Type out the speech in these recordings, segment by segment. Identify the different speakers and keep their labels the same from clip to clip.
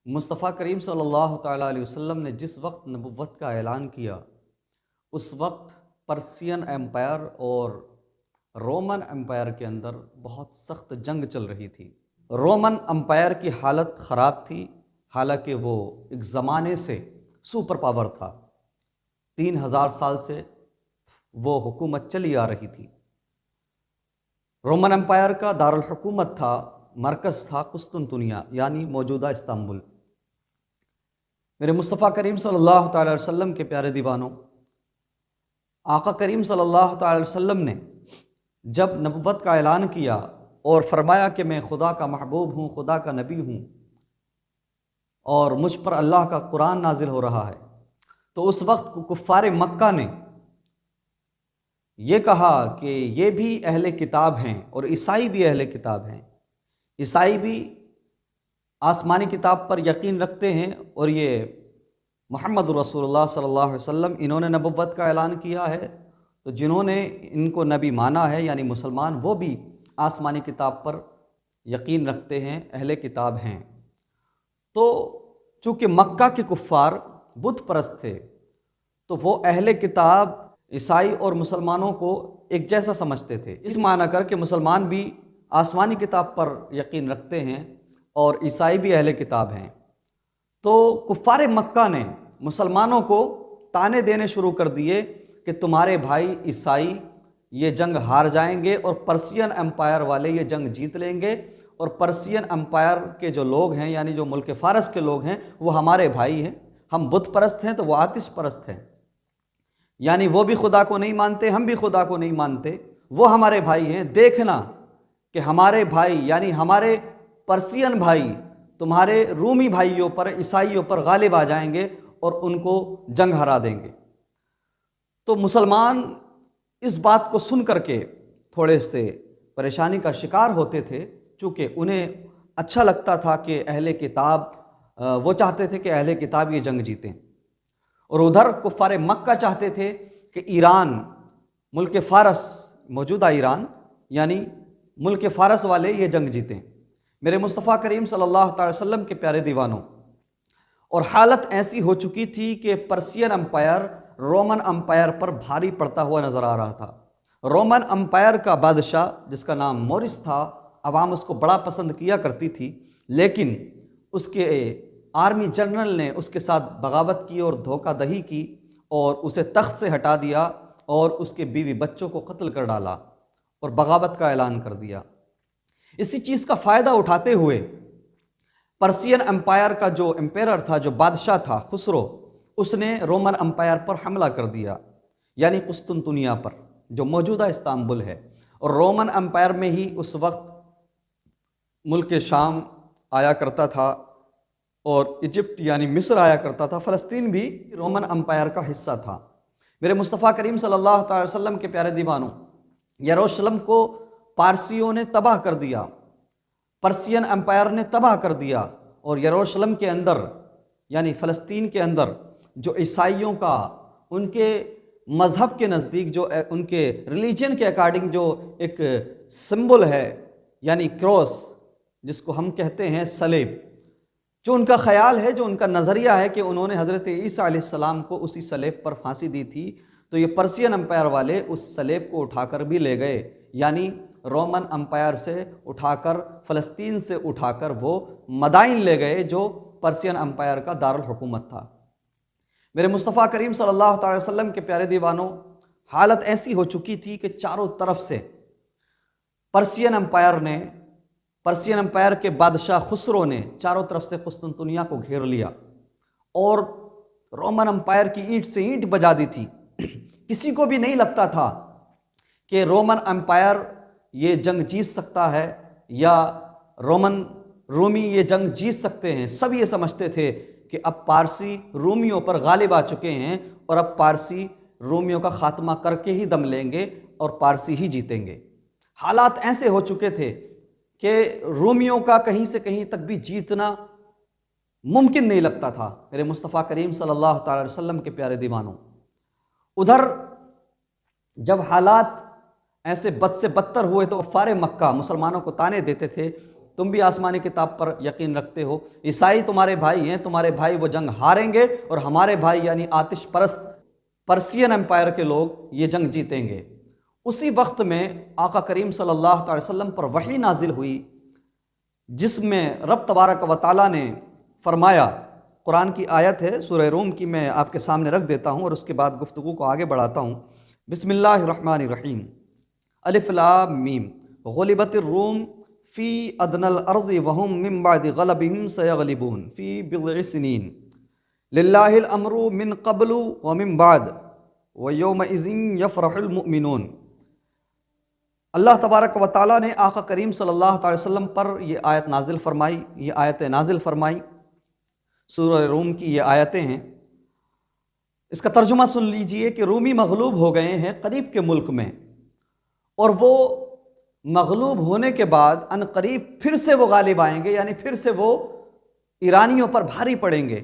Speaker 1: مصطفیٰ کریم صلی اللہ تعالیٰ علیہ وسلم نے جس وقت نبوت کا اعلان کیا اس وقت پرسین ایمپائر اور رومن ایمپائر کے اندر بہت سخت جنگ چل رہی تھی۔ رومن ایمپائر کی حالت خراب تھی، حالانکہ وہ ایک زمانے سے سپر پاور تھا، 3000 سال سے وہ حکومت چلی آ رہی تھی۔ رومن ایمپائر کا دارالحکومت تھا، مرکز تھا قسطنطنیہ یعنی موجودہ استنبول۔ میرے مصطفیٰ کریم صلی اللہ تعالی علیہ وسلم کے پیارے دیوانوں، آقا کریم صلی اللہ تعالی علیہ وسلم نے جب نبوت کا اعلان کیا اور فرمایا کہ میں خدا کا محبوب ہوں، خدا کا نبی ہوں اور مجھ پر اللہ کا قرآن نازل ہو رہا ہے، تو اس وقت کفار مکہ نے یہ کہا کہ یہ بھی اہل کتاب ہیں اور عیسائی بھی اہل کتاب ہیں، عیسائی بھی آسمانی کتاب پر یقین رکھتے ہیں اور یہ محمد رسول اللہ صلی اللہ علیہ وسلم انہوں نے نبوت کا اعلان کیا ہے، تو جنہوں نے ان کو نبی مانا ہے یعنی مسلمان، وہ بھی آسمانی کتاب پر یقین رکھتے ہیں، اہل کتاب ہیں۔ تو چونکہ مکہ کے کفار بت پرست تھے تو وہ اہل کتاب عیسائی اور مسلمانوں کو ایک جیسا سمجھتے تھے، اس معنی کر کہ مسلمان بھی آسمانی کتاب پر یقین رکھتے ہیں اور عیسائی بھی اہل کتاب ہیں۔ تو کفار مکہ نے مسلمانوں کو تانے دینے شروع کر دیے کہ تمہارے بھائی عیسائی یہ جنگ ہار جائیں گے اور پرسین ایمپائر والے یہ جنگ جیت لیں گے، اور پرسین ایمپائر کے جو لوگ ہیں یعنی جو ملک فارس کے لوگ ہیں وہ ہمارے بھائی ہیں، ہم بت پرست ہیں تو وہ آتش پرست ہیں، یعنی وہ بھی خدا کو نہیں مانتے، ہم بھی خدا کو نہیں مانتے، وہ ہمارے بھائی ہیں۔ دیکھنا کہ ہمارے بھائی یعنی ہمارے پرسین بھائی تمہارے رومی بھائیوں پر، عیسائیوں پر غالب آ جائیں گے اور ان کو جنگ ہرا دیں گے۔ تو مسلمان اس بات کو سن کر کے تھوڑے سے پریشانی کا شکار ہوتے تھے، چونکہ انہیں اچھا لگتا تھا کہ اہل کتاب، وہ چاہتے تھے کہ اہل کتاب یہ جنگ جیتیں، اور ادھر کفار مکہ چاہتے تھے کہ ایران، ملک فارس، موجودہ ایران یعنی ملک فارس والے یہ جنگ جیتیں۔ میرے مصطفیٰ کریم صلی اللہ تعالی وسلم کے پیارے دیوانوں، اور حالت ایسی ہو چکی تھی کہ پرسین امپائر رومن امپائر پر بھاری پڑتا ہوا نظر آ رہا تھا۔ رومن امپائر کا بادشاہ جس کا نام مورس تھا، عوام اس کو بڑا پسند کیا کرتی تھی، لیکن اس کے آرمی جنرل نے اس کے ساتھ بغاوت کی اور دھوکہ دہی کی اور اسے تخت سے ہٹا دیا اور اس کے بیوی بچوں کو قتل کر ڈالا اور بغاوت کا اعلان کر دیا۔ اسی چیز کا فائدہ اٹھاتے ہوئے پرسین امپائر کا جو امپیرر تھا، جو بادشاہ تھا خسرو، اس نے رومن امپائر پر حملہ کر دیا یعنی قسطنطنیہ پر جو موجودہ استنبول ہے، اور رومن امپائر میں ہی اس وقت ملک شام آیا کرتا تھا اور ایجپٹ یعنی مصر آیا کرتا تھا، فلسطین بھی رومن امپائر کا حصہ تھا۔ میرے مصطفیٰ کریم صلی اللہ تعالی وسلم کے پیارے دیوانوں، یروشلم کو پارسیوں نے تباہ کر دیا، پرسین امپائر نے تباہ کر دیا، اور یروشلم کے اندر یعنی فلسطین کے اندر جو عیسائیوں کا، ان کے مذہب کے نزدیک، جو ان کے ریلیجن کے اکارڈنگ جو ایک سمبل ہے یعنی کراس، جس کو ہم کہتے ہیں صلیب، جو ان کا خیال ہے، جو ان کا نظریہ ہے کہ انہوں نے حضرت عیسیٰ علیہ السلام کو اسی صلیب پر پھانسی دی تھی، تو یہ پرسین امپائر والے اس صلیب کو اٹھا کر بھی لے گئے، یعنی رومن امپائر سے اٹھا کر، فلسطین سے اٹھا کر وہ مدائن لے گئے جو پرسین امپائر کا دارالحکومت تھا۔ میرے مصطفیٰ کریم صلی اللہ تعالی وسلم کے پیارے دیوانوں، حالت ایسی ہو چکی تھی کہ چاروں طرف سے پرسین امپائر کے بادشاہ خسرو نے چاروں طرف سے قسطنطنیہ کو گھیر لیا اور رومن امپائر کی اینٹ سے اینٹ بجا دی تھی۔ کسی کو بھی نہیں لگتا تھا کہ رومن امپائر یہ جنگ جیت سکتا ہے یا رومی یہ جنگ جیت سکتے ہیں۔ سب یہ سمجھتے تھے کہ اب پارسی رومیوں پر غالب آ چکے ہیں اور اب پارسی رومیوں کا خاتمہ کر کے ہی دم لیں گے اور پارسی ہی جیتیں گے۔ حالات ایسے ہو چکے تھے کہ رومیوں کا کہیں سے کہیں تک بھی جیتنا ممکن نہیں لگتا تھا۔ میرے مصطفیٰ کریم صلی اللہ تعالی علیہ وسلم کے پیارے دیوانوں، ادھر جب حالات ایسے بد سے بدتر ہوئے تو کفار مکہ مسلمانوں کو تانے دیتے تھے تم بھی آسمانی کتاب پر یقین رکھتے ہو، عیسائی تمہارے بھائی ہیں، تمہارے بھائی وہ جنگ ہاریں گے اور ہمارے بھائی یعنی آتش پرست پرسین امپائر کے لوگ یہ جنگ جیتیں گے۔ اسی وقت میں آقا کریم صلی اللہ علیہ وسلم پر وحی نازل ہوئی، جس میں رب تبارک و تعالیٰ نے فرمایا، قرآن کی آیت ہے سورہ روم کی، میں آپ کے سامنے رکھ دیتا ہوں اور اس کے بعد گفتگو کو آگے بڑھاتا ہوں۔ بسم اللہ الرحمن الرحیم، الف لام میم، غلبت الروم فی ادنی الارض وهم من بعد غلبهم سیغلبون فی بضع سنین للہ الامر من قبل ومن بعد ویومئذ یفرح المؤمنون۔ اللہ تبارک و تعالیٰ نے آقا کریم صلی اللہ علیہ وسلم پر یہ آیت نازل فرمائی، یہ آیتیں نازل فرمائی، سورہ روم کی یہ آیتیں ہیں۔ اس کا ترجمہ سن لیجئے کہ رومی مغلوب ہو گئے ہیں قریب کے ملک میں، اور وہ مغلوب ہونے کے بعد ان قریب پھر سے وہ غالب آئیں گے، یعنی پھر سے وہ ایرانیوں پر بھاری پڑیں گے،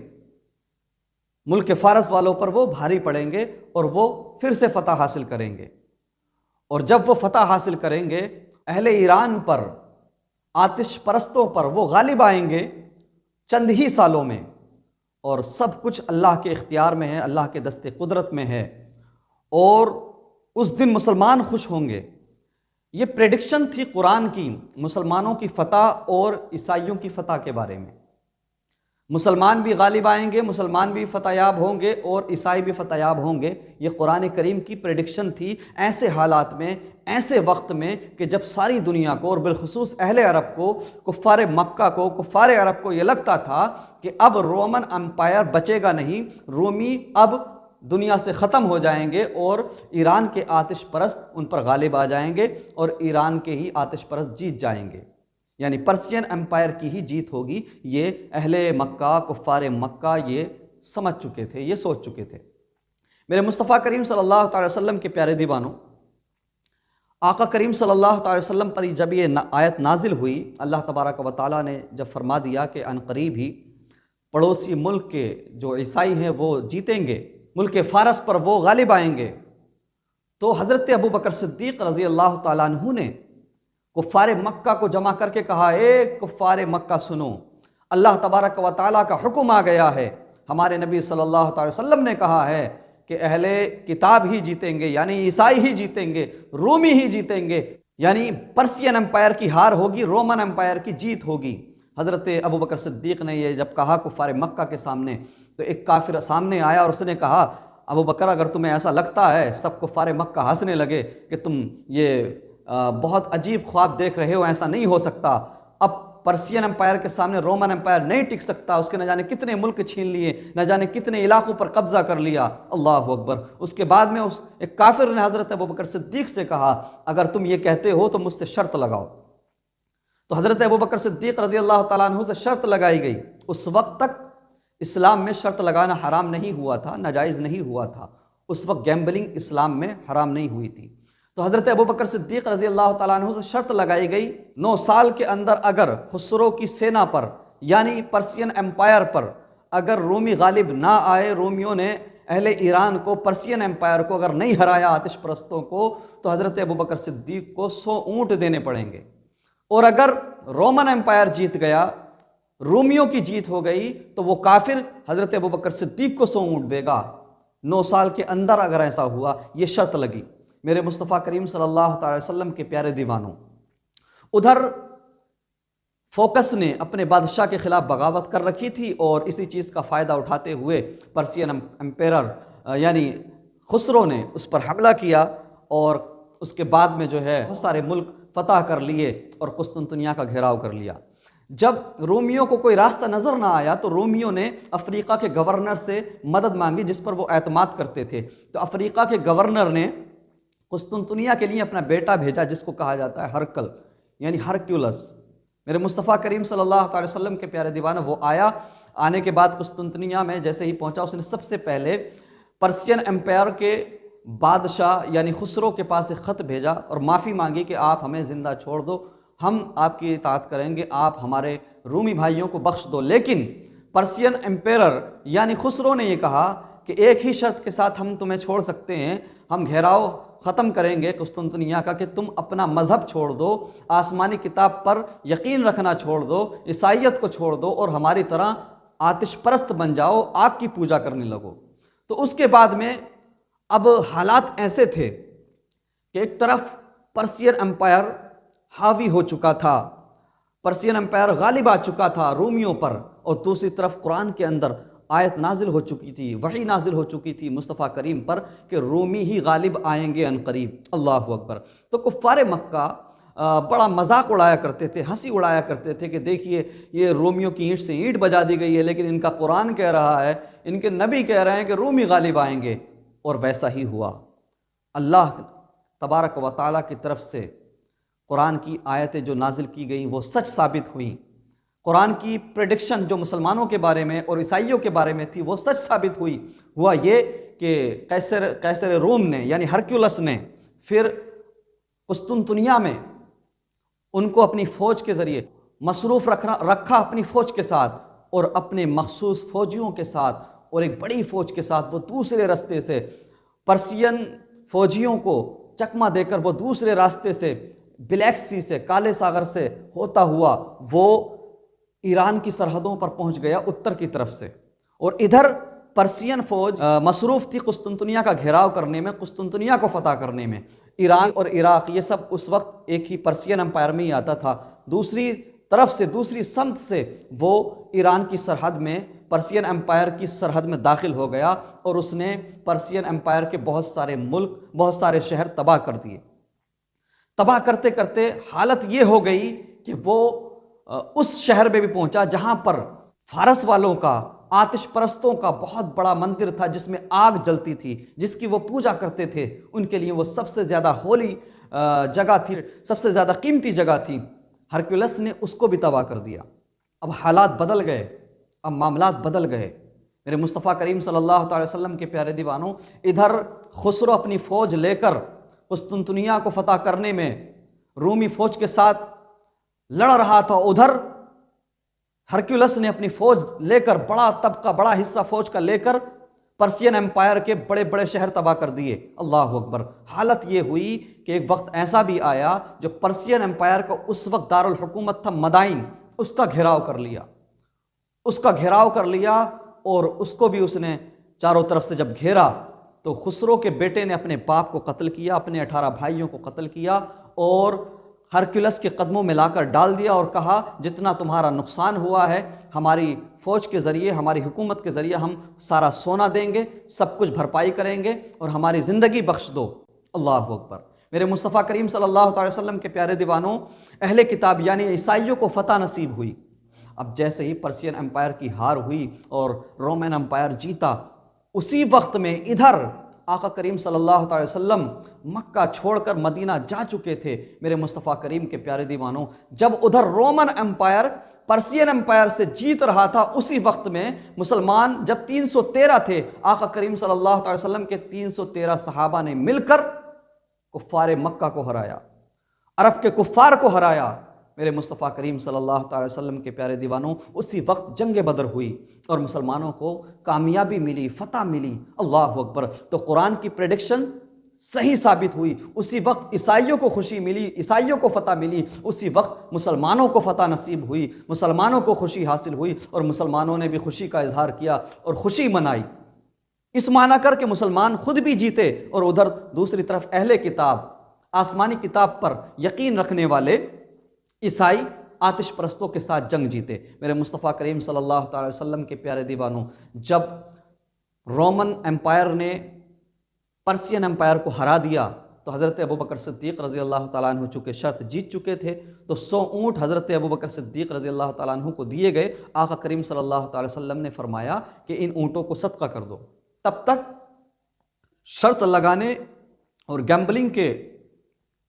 Speaker 1: ملک فارس والوں پر وہ بھاری پڑیں گے اور وہ پھر سے فتح حاصل کریں گے۔ اور جب وہ فتح حاصل کریں گے، اہل ایران پر، آتش پرستوں پر وہ غالب آئیں گے چند ہی سالوں میں، اور سب کچھ اللہ کے اختیار میں ہے، اللہ کے دست قدرت میں ہے، اور اس دن مسلمان خوش ہوں گے۔ یہ پریڈکشن تھی قرآن کی مسلمانوں کی فتح اور عیسائیوں کی فتح کے بارے میں۔ مسلمان بھی غالب آئیں گے، مسلمان بھی فتح یاب ہوں گے اور عیسائی بھی فتح یاب ہوں گے۔ یہ قرآن کریم کی پریڈکشن تھی ایسے حالات میں، ایسے وقت میں کہ جب ساری دنیا کو اور بالخصوص اہل عرب کو، کفار مکہ کو، کفار عرب کو یہ لگتا تھا کہ اب رومن امپائر بچے گا نہیں، رومی اب دنیا سے ختم ہو جائیں گے اور ایران کے آتش پرست ان پر غالب آ جائیں گے اور ایران کے ہی آتش پرست جیت جائیں گے، یعنی پرسین امپائر کی ہی جیت ہوگی۔ یہ اہل مکہ، کفار مکہ یہ سمجھ چکے تھے، یہ سوچ چکے تھے۔ میرے مصطفیٰ کریم صلی اللہ تعالی وسلم کے پیارے دیوانوں، آقا کریم صلی اللہ تعالی وسلم پر جب یہ آیت نازل ہوئی، اللہ تبارک و تعالیٰ نے جب فرما دیا کہ ان قریب ہی پڑوسی ملک کے جو عیسائی ہیں وہ جیتیں گے، ملک فارس پر وہ غالب آئیں گے، تو حضرت ابو بکر صدیق رضی اللہ تعالیٰ عنہ نے کفار مکہ کو جمع کر کے کہا، اے کفار مکہ سنو، اللہ تبارک و تعالیٰ کا حکم آ گیا ہے، ہمارے نبی صلی اللہ علیہ وسلم نے کہا ہے کہ اہل کتاب ہی جیتیں گے، یعنی عیسائی ہی جیتیں گے، رومی ہی جیتیں گے، یعنی پرسین امپائر کی ہار ہوگی، رومن امپائر کی جیت ہوگی۔ حضرت ابو بکر صدیق نے یہ جب کہا کفار مکہ کے سامنے، تو ایک کافر سامنے آیا اور اس نے کہا، ابو بکر اگر تمہیں ایسا لگتا ہے، سب کفار مکہ ہنسنے لگے کہ تم یہ بہت عجیب خواب دیکھ رہے ہو، ایسا نہیں ہو سکتا، اب پرسین امپائر کے سامنے رومن امپائر نہیں ٹک سکتا، اس کے نہ جانے کتنے ملک چھین لیے، نہ جانے کتنے علاقوں پر قبضہ کر لیا، اللہ اکبر۔ اس کے بعد میں ایک کافر نے حضرت ابو بکر صدیق سے کہا، اگر تم یہ کہتے ہو تو مجھ سے شرط لگاؤ۔ تو حضرت ابو بکر صدیق رضی اللہ تعالیٰ عنہ سے شرط لگائی گئی۔ اس وقت تک اسلام میں شرط لگانا حرام نہیں ہوا تھا، ناجائز نہیں ہوا تھا، اس وقت گیمبلنگ اسلام میں حرام نہیں ہوئی تھی۔ تو حضرت ابو بکر صدیق رضی اللہ تعالیٰ عنہ سے شرط لگائی گئی، 9 سال کے اندر اگر خسرو کی سینا پر یعنی پرسین امپائر پر اگر رومی غالب نہ آئے، رومیوں نے اہل ایران کو، پرسین امپائر کو اگر نہیں ہرایا، آتش پرستوں کو، تو حضرت ابو بکر صدیق کو 100 اونٹ دینے پڑیں گے، اور اگر رومن امپائر جیت گیا، رومیوں کی جیت ہو گئی، تو وہ کافر حضرت ابو بکر صدیق کو 100 اونٹ دے گا۔ 9 سال کے اندر اگر ایسا ہوا، یہ شرط لگی۔ میرے مصطفیٰ کریم صلی اللہ تعالی وسلم کے پیارے دیوانوں، ادھر فوکس نے اپنے بادشاہ کے خلاف بغاوت کر رکھی تھی، اور اسی چیز کا فائدہ اٹھاتے ہوئے پرسین امپیرر یعنی خسرو نے اس پر حملہ کیا، اور اس کے بعد میں جو ہے بہت سارے ملک فتح کر لیے اور قسطنطنیہ کا گھیراؤ کر لیا۔ جب رومیوں کو کوئی راستہ نظر نہ آیا تو رومیوں نے افریقہ کے گورنر سے مدد مانگی، جس پر وہ اعتماد کرتے تھے۔ تو افریقہ کے گورنر نے قسطنطنیہ کے لیے اپنا بیٹا بھیجا، جس کو کہا جاتا ہے ہرکل یعنی ہرکیولس۔ میرے مصطفیٰ کریم صلی اللہ علیہ وسلم کے پیارے دیوانوں، وہ آیا، آنے کے بعد قسطنطنیہ میں جیسے ہی پہنچا، اس نے سب سے پہلے پرسین امپائر کے بادشاہ یعنی خسرو کے پاس ایک خط بھیجا اور معافی مانگی کہ آپ ہمیں زندہ چھوڑ دو، ہم آپ کی اطاعت کریں گے، آپ ہمارے رومی بھائیوں کو بخش دو۔ لیکن پرسین امپیرر یعنی خسرو نے یہ کہا کہ ایک ہی شرط کے ساتھ ہم تمہیں چھوڑ سکتے ہیں، ہم گھیراؤ ختم کریں گے قسطنطنیہ کا کہ تم اپنا مذہب چھوڑ دو، آسمانی کتاب پر یقین رکھنا چھوڑ دو، عیسائیت کو چھوڑ دو اور ہماری طرح آتش پرست بن جاؤ، آگ کی پوجا کرنے لگو۔ تو اس کے بعد میں اب حالات ایسے تھے کہ ایک طرف پرسین امپائر حاوی ہو چکا تھا، پرسین امپائر غالب آ چکا تھا رومیوں پر، اور دوسری طرف قرآن کے اندر آیت نازل ہو چکی تھی، وحی نازل ہو چکی تھی مصطفیٰ کریم پر کہ رومی ہی غالب آئیں گے عنقریب۔ اللہ اکبر۔ تو کفار مکہ بڑا مذاق اڑایا کرتے تھے، ہنسی اڑایا کرتے تھے کہ دیکھیے یہ رومیوں کی اینٹ سے اینٹ بجا دی گئی ہے، لیکن ان کا قرآن کہہ رہا ہے، ان کے نبی کہہ رہے ہیں کہ رومی غالب آئیں گے، اور ویسا ہی ہوا۔ اللہ تبارک و تعالیٰ کی طرف سے قرآن کی آیتیں جو نازل کی گئیں وہ سچ ثابت ہوئیں، قرآن کی پریڈکشن جو مسلمانوں کے بارے میں اور عیسائیوں کے بارے میں تھی وہ سچ ثابت ہوئی۔ ہوا یہ کہ قیصر روم نے یعنی ہرکیولس نے پھر قسطنطنیہ میں ان کو اپنی فوج کے ذریعے مصروف رکھا اپنی فوج کے ساتھ، اور اپنے مخصوص فوجیوں کے ساتھ اور ایک بڑی فوج کے ساتھ وہ دوسرے راستے سے پرسین فوجیوں کو چکمہ دے کر وہ دوسرے راستے سے بلیک سی سے، کالے ساغر سے ہوتا ہوا وہ ایران کی سرحدوں پر پہنچ گیا اتر کی طرف سے، اور ادھر پرسین فوج مصروف تھی قسطنطنیہ کا گھیراؤ کرنے میں، قسطنطنیہ کو فتح کرنے میں۔ ایران اور عراق یہ سب اس وقت ایک ہی پرسین امپائر میں ہی آتا تھا۔ دوسری طرف سے، دوسری سمت سے وہ ایران کی سرحد میں، پرسین امپائر کی سرحد میں داخل ہو گیا، اور اس نے پرسین امپائر کے بہت سارے ملک، بہت سارے شہر تباہ کر دیے۔ تباہ کرتے کرتے حالت یہ ہو گئی کہ وہ اس شہر میں بھی پہنچا جہاں پر فارس والوں کا، آتش پرستوں کا بہت بڑا مندر تھا جس میں آگ جلتی تھی، جس کی وہ پوجا کرتے تھے، ان کے لیے وہ سب سے زیادہ ہولی جگہ تھی، سب سے زیادہ قیمتی جگہ تھی۔ ہرکیولس نے اس کو بھی تباہ کر دیا۔ اب حالات بدل گئے، اب معاملات بدل گئے۔ میرے مصطفیٰ کریم صلی اللہ تعالی وسلم کے پیارے دیوانوں، ادھر خسرو اپنی فوج لے کر قسطنطنیہ کو فتح کرنے میں رومی فوج کے ساتھ لڑ رہا تھا، ادھر ہرکیولس نے اپنی فوج لے کر، بڑا طبقہ، بڑا حصہ فوج کا لے کر پرسین امپائر کے بڑے بڑے شہر تباہ کر دیے۔ اللہ اکبر۔ حالت یہ ہوئی کہ ایک وقت ایسا بھی آیا جو پرسین امپائر کا اس وقت دارالحکومت تھا مدائن، اس کا گھیراؤ کر لیا، اس کا گھیراؤ کر لیا، اور اس کو بھی اس نے چاروں طرف سے جب گھیرا تو خسرو کے بیٹے نے اپنے باپ کو قتل کیا، اپنے 18 بھائیوں کو قتل کیا، اور ہرکیولس کے قدموں میں لا کر ڈال دیا، اور کہا جتنا تمہارا نقصان ہوا ہے ہماری فوج کے ذریعے، ہماری حکومت کے ذریعے ہم سارا سونا دیں گے، سب کچھ بھرپائی کریں گے، اور ہماری زندگی بخش دو۔ اللہ اکبر۔ میرے مصطفیٰ کریم صلی اللہ تعالی وسلم کے پیارے دیوانوں، اہل کتاب یعنی عیسائیوں کو فتح نصیب ہوئی۔ اب جیسے ہی پرسین امپائر کی ہار ہوئی اور رومن امپائر جیتا، اسی وقت میں ادھر آقا کریم صلی اللہ تعالی وسلم مکہ چھوڑ کر مدینہ جا چکے تھے۔ میرے مصطفیٰ کریم کے پیارے دیوانوں، جب ادھر رومن امپائر پرسین امپائر سے جیت رہا تھا، اسی وقت میں مسلمان جب 313 تھے، آقا کریم صلی اللہ تعالی وسلم کے 313 صحابہ نے مل کر کفار مکہ کو ہرایا، عرب کے کفار کو ہرایا۔ میرے مصطفیٰ کریم صلی اللہ تعالی وسلم کے پیارے دیوانوں، اسی وقت جنگ بدر ہوئی اور مسلمانوں کو کامیابی ملی، فتح ملی۔ اللہ اکبر۔ تو قرآن کی پریڈکشن صحیح ثابت ہوئی۔ اسی وقت عیسائیوں کو خوشی ملی، عیسائیوں کو فتح ملی، اسی وقت مسلمانوں کو فتح نصیب ہوئی، مسلمانوں کو خوشی حاصل ہوئی، اور مسلمانوں نے بھی خوشی کا اظہار کیا اور خوشی منائی، اس معنی کر کے مسلمان خود بھی جیتے، اور ادھر دوسری طرف اہل کتاب، آسمانی کتاب پر یقین رکھنے والے عیسائی آتش پرستوں کے ساتھ جنگ جیتے۔ میرے مصطفیٰ کریم صلی اللہ تعالی وسلم کے پیارے دیوانوں، جب رومن امپائر نے پرسین امپائر کو ہرا دیا تو حضرت ابوبکر صدیق رضی اللہ تعالیٰ عنہ چونکہ شرط جیت چکے تھے، تو 100 اونٹ حضرت ابوبکر صدیق رضی اللہ تعالیٰ عنہ کو دیے گئے۔ آقا کریم صلی اللہ تعالی وسلم نے فرمایا کہ ان اونٹوں کو صدقہ کر دو۔ تب تک شرط لگانے اور گیمبلنگ کے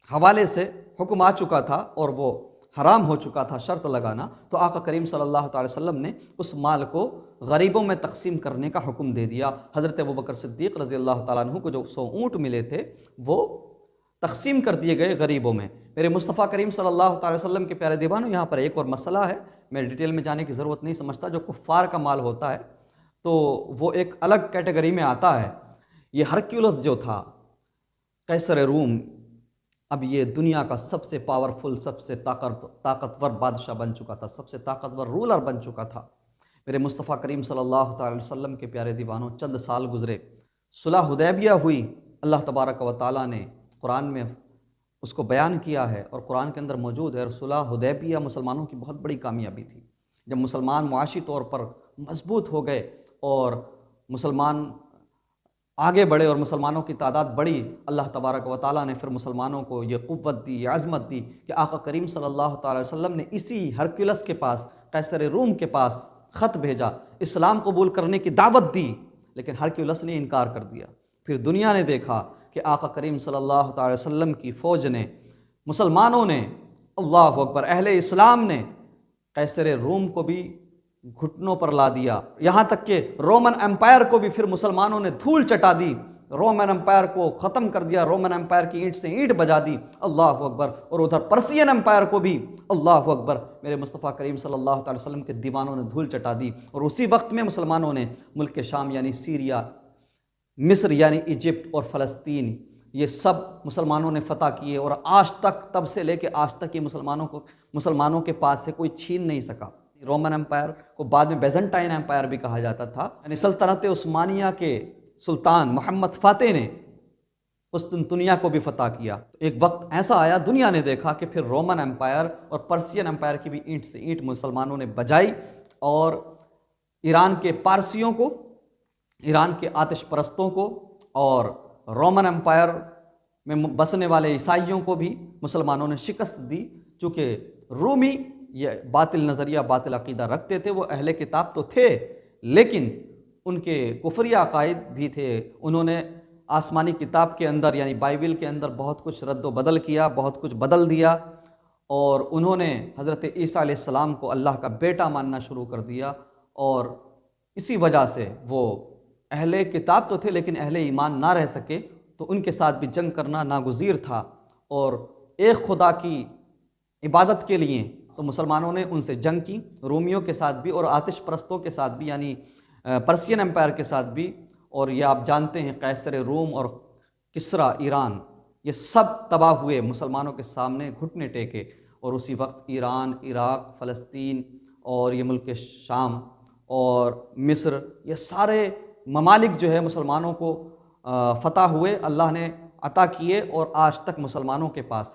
Speaker 1: حوالے سے حکم آ چکا تھا اور وہ حرام ہو چکا تھا شرط لگانا، تو آقا کریم صلی اللہ تعالی وسلم نے اس مال کو غریبوں میں تقسیم کرنے کا حکم دے دیا۔ حضرت ابوبکر صدیق رضی اللہ تعالیٰ عنہ کو جو 100 اونٹ ملے تھے وہ تقسیم کر دیے گئے غریبوں میں۔ میرے مصطفیٰ کریم صلی اللہ تعالی وسلم کے پیارے دیوانوں، یہاں پر ایک اور مسئلہ ہے، میں ڈیٹیل میں جانے کی ضرورت نہیں سمجھتا۔ جو کفار کا مال ہوتا ہے تو وہ ایک الگ کیٹیگری میں آتا ہے۔ یہ ہرکیولس جو تھا، قیصر روم اب یہ دنیا کا سب سے پاورفل، سب سے طاقتور بادشاہ بن چکا تھا، سب سے طاقتور رولر بن چکا تھا۔ میرے مصطفیٰ کریم صلی اللہ تعالی وسلم کے پیارے دیوانوں، چند سال گزرے، صلح حدیبیہ ہوئی، اللہ تبارک و تعالیٰ نے قرآن میں اس کو بیان کیا ہے اور قرآن کے اندر موجود ہے۔ اور صلح حدیبیہ مسلمانوں کی بہت بڑی کامیابی تھی۔ جب مسلمان معاشی طور پر مضبوط ہو گئے اور مسلمان آگے بڑھے اور مسلمانوں کی تعداد بڑھی، اللہ تبارک و تعالیٰ نے پھر مسلمانوں کو یہ قوت دی، یہ عظمت دی کہ آقا کریم صلی اللہ تعالی وسلم نے اسی ہرکلس کے پاس، قیصر روم کے پاس خط بھیجا، اسلام قبول کرنے کی دعوت دی، لیکن ہرکلس نے انکار کر دیا۔ پھر دنیا نے دیکھا کہ آقا کریم صلی اللہ تعالی وسلم کی فوج نے، مسلمانوں نے، اللہ اکبر، اہل اسلام نے قیصر روم کو بھی گھٹنوں پر لا دیا، یہاں تک کہ رومن امپائر کو بھی پھر مسلمانوں نے دھول چٹا دی، رومن امپائر کو ختم کر دیا، رومن امپائر کی اینٹ سے اینٹ بجا دی، اللہ اکبر۔ اور ادھر پرسین امپائر کو بھی، اللہ اکبر، میرے مصطفیٰ کریم صلی اللہ تعالی وسلم کے دیوانوں نے دھول چٹا دی۔ اور اسی وقت میں مسلمانوں نے ملک شام یعنی سیریا، مصر یعنی ایجپٹ اور فلسطین، یہ سب مسلمانوں نے فتح کیے، اور آج تک، تب سے لے کے آج تک یہ مسلمانوں کے پاس سے کوئی چھین نہیں سکا۔ رومن امپائر کو بعد میں بیزنٹائن امپائر بھی کہا جاتا تھا، یعنی سلطنت عثمانیہ کے سلطان محمد فاتح نے قسطنطنیہ کو بھی فتح کیا۔ ایک وقت ایسا آیا، دنیا نے دیکھا کہ پھر رومن امپائر اور پرسین امپائر کی بھی اینٹ سے اینٹ مسلمانوں نے بجائی، اور ایران کے پارسیوں کو، ایران کے آتش پرستوں کو اور رومن امپائر میں بسنے والے عیسائیوں کو بھی مسلمانوں نے شکست دی۔ چونکہ رومی یہ باطل نظریہ، باطل عقیدہ رکھتے تھے، وہ اہل کتاب تو تھے لیکن ان کے کفری عقائد بھی تھے۔ انہوں نے آسمانی کتاب کے اندر یعنی بائبل کے اندر بہت کچھ رد و بدل کیا، بہت کچھ بدل دیا، اور انہوں نے حضرت عیسیٰ علیہ السلام کو اللہ کا بیٹا ماننا شروع کر دیا، اور اسی وجہ سے وہ اہل کتاب تو تھے لیکن اہل ایمان نہ رہ سکے، تو ان کے ساتھ بھی جنگ کرنا ناگزیر تھا۔ اور ایک خدا کی عبادت کے لیے تو مسلمانوں نے ان سے جنگ کی، رومیوں کے ساتھ بھی اور آتش پرستوں کے ساتھ بھی، یعنی پرسین امپائر کے ساتھ بھی۔ اور یہ آپ جانتے ہیں قیصر روم اور کسرا ایران، یہ سب تباہ ہوئے، مسلمانوں کے سامنے گھٹنے ٹیکے۔ اور اسی وقت ایران، عراق، فلسطین اور یہ ملک شام اور مصر، یہ سارے ممالک جو ہے مسلمانوں کو فتح ہوئے، اللہ نے عطا کیے، اور آج تک مسلمانوں کے پاس